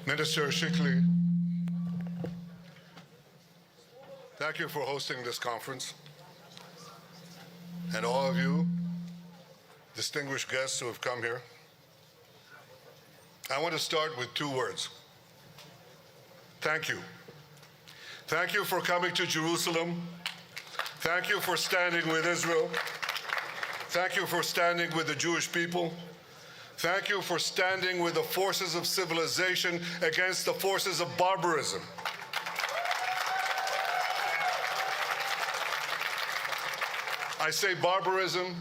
Minister Shikli, thank you for hosting this conference. And all of you, distinguished guests who have come here, I want to start with two words. Thank you. Thank you for coming to Jerusalem. Thank you for standing with Israel. Thank you for standing with the Jewish people. Thank you for standing with the forces of civilization against the forces of barbarism. I say barbarism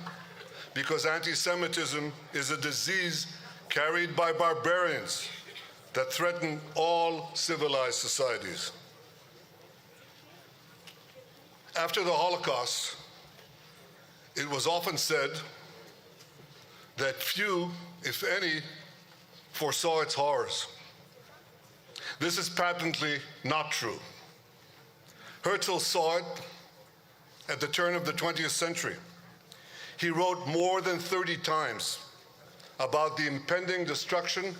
because anti-Semitism is a disease carried by barbarians that threaten all civilized societies. After the Holocaust, it was often said that few, if any, foresaw its horrors. This is patently not true. Herzl saw it at the turn of the 20th century. He wrote more than 30 times about the impending destruction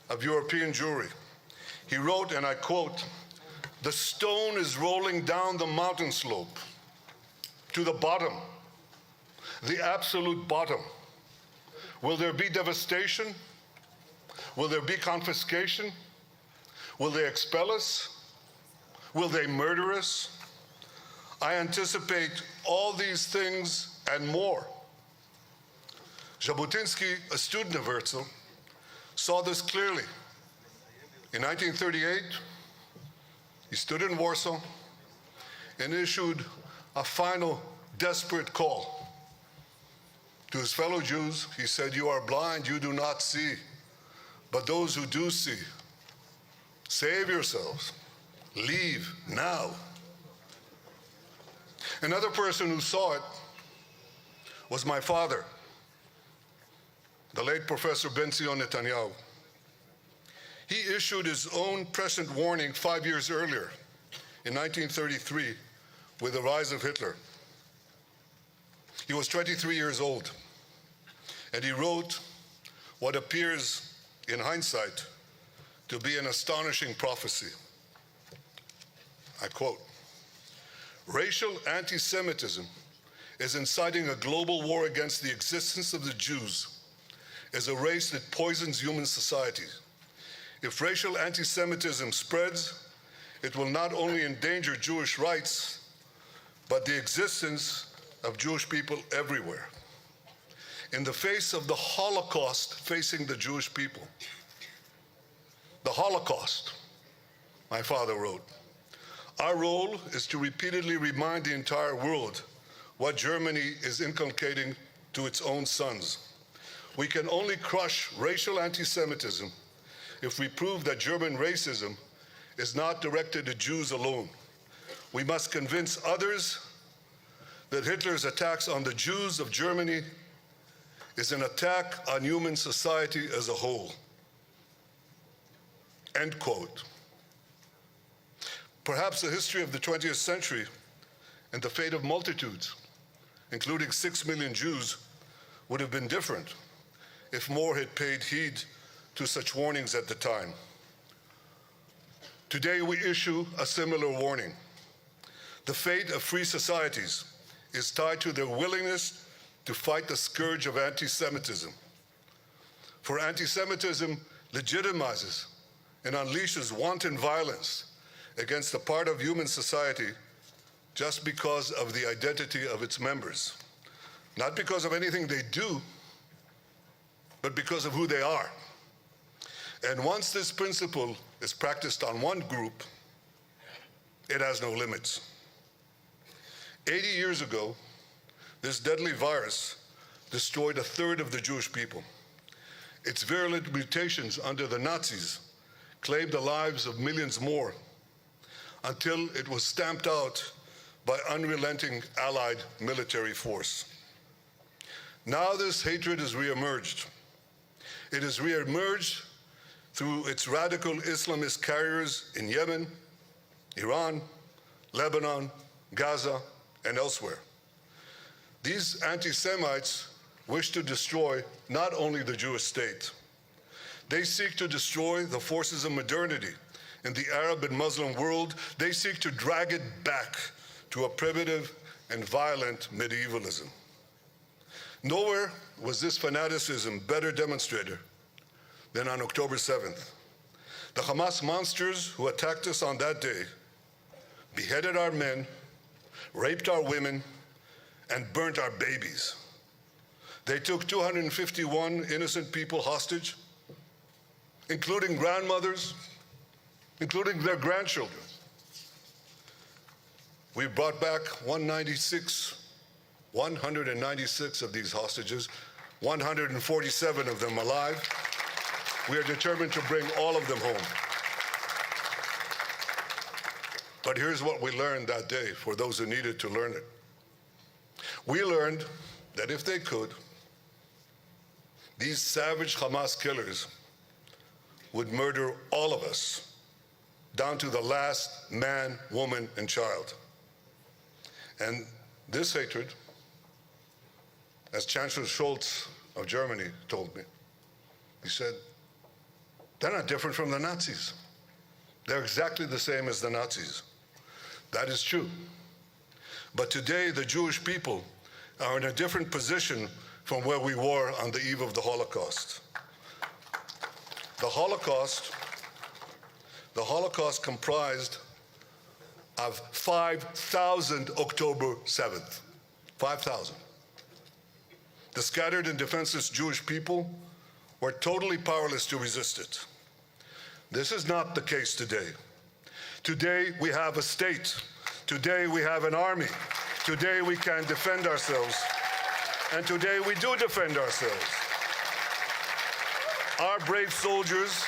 of European Jewry. He wrote, and I quote, "The stone is rolling down the mountain slope to the bottom, the absolute bottom. Will there be devastation? Will there be confiscation? Will they expel us? Will they murder us? I anticipate all these things and more." Jabotinsky, a student of Herzl, saw this clearly. In 1938, he stood in Warsaw and issued a final desperate call to his fellow Jews. He said, "You are blind, you do not see, but those who do see, save yourselves, leave now." Another person who saw it was my father, the late Professor Benjamin Netanyahu. He issued his own prescient warning 5 years earlier, in 1933, with the rise of Hitler. He was 23 years old, and he wrote what appears, in hindsight, to be an astonishing prophecy. I quote, "Racial anti-Semitism is inciting a global war against the existence of the Jews as a race that poisons human society. If racial anti-Semitism spreads, it will not only endanger Jewish rights, but the existence of Jewish people everywhere. In the face of the Holocaust facing the Jewish people, the Holocaust," my father wrote, "our role is to repeatedly remind the entire world what Germany is inculcating to its own sons. We can only crush racial anti-Semitism if we prove that German racism is not directed at Jews alone. We must convince others that Hitler's attacks on the Jews of Germany is an attack on human society as a whole." End quote. Perhaps the history of the 20th century and the fate of multitudes, including 6 million Jews, would have been different if more had paid heed to such warnings at the time. Today we issue a similar warning. The fate of free societies is tied to their willingness to fight the scourge of anti-Semitism. For anti-Semitism legitimizes and unleashes wanton violence against a part of human society just because of the identity of its members. Not because of anything they do, but because of who they are. And once this principle is practiced on one group, it has no limits. 80 years ago, this deadly virus destroyed a third of the Jewish people. Its virulent mutations under the Nazis claimed the lives of millions more, until it was stamped out by unrelenting Allied military force. Now this hatred has reemerged. It has reemerged through its radical Islamist carriers in Yemen, Iran, Lebanon, Gaza, and elsewhere. These anti-Semites wish to destroy not only the Jewish state, They seek to destroy the forces of modernity in the Arab and Muslim world. They seek to drag it back to a primitive and violent medievalism. Nowhere was this fanaticism better demonstrated than on October 7th. The Hamas monsters who attacked us on that day beheaded our men, raped our women, and burnt our babies. They took 251 innocent people hostage, including grandmothers, including their grandchildren. We brought back 196 of these hostages, 147 of them alive. We are determined to bring all of them home. But here's what we learned that day, for those who needed to learn it. We learned that if they could, these savage Hamas killers would murder all of us, down to the last man, woman, and child. And this hatred, as Chancellor Scholz of Germany told me, he said, they're not different from the Nazis. They're exactly the same as the Nazis. That is true. But today, the Jewish people are in a different position from where we were on the eve of the Holocaust. The Holocaust comprised of 5,000 October 7th. 5,000. The scattered and defenseless Jewish people were totally powerless to resist it. This is not the case today. Today we have a state. Today we have an army. Today we can defend ourselves. And today we do defend ourselves. Our brave soldiers,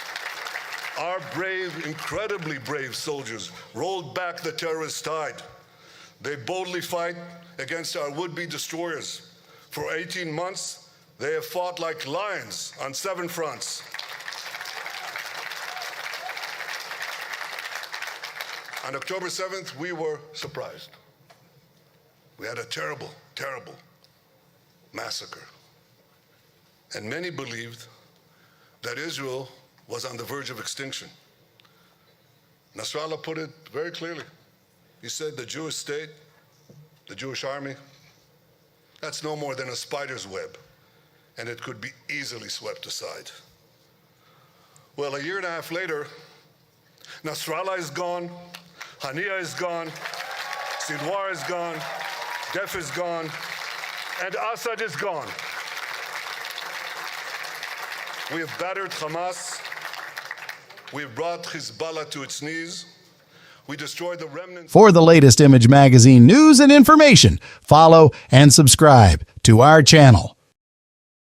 our brave, incredibly brave soldiers, rolled back the terrorist tide. They boldly fight against our would-be destroyers. For 18 months, they have fought like lions on 7 fronts. On October 7th, we were surprised. We had a terrible, terrible massacre. And many believed that Israel was on the verge of extinction. Nasrallah put it very clearly. He said the Jewish state, the Jewish army, that's no more than a spider's web, and it could be easily swept aside. Well, a year and a half later, Nasrallah is gone, Haniya is gone, Sinwar is gone, Def is gone, and Assad is gone. We have battered Hamas. We have brought Hezbollah to its knees. We destroyed the remnants. For the latest Image Magazine news and information, follow and subscribe to our channel.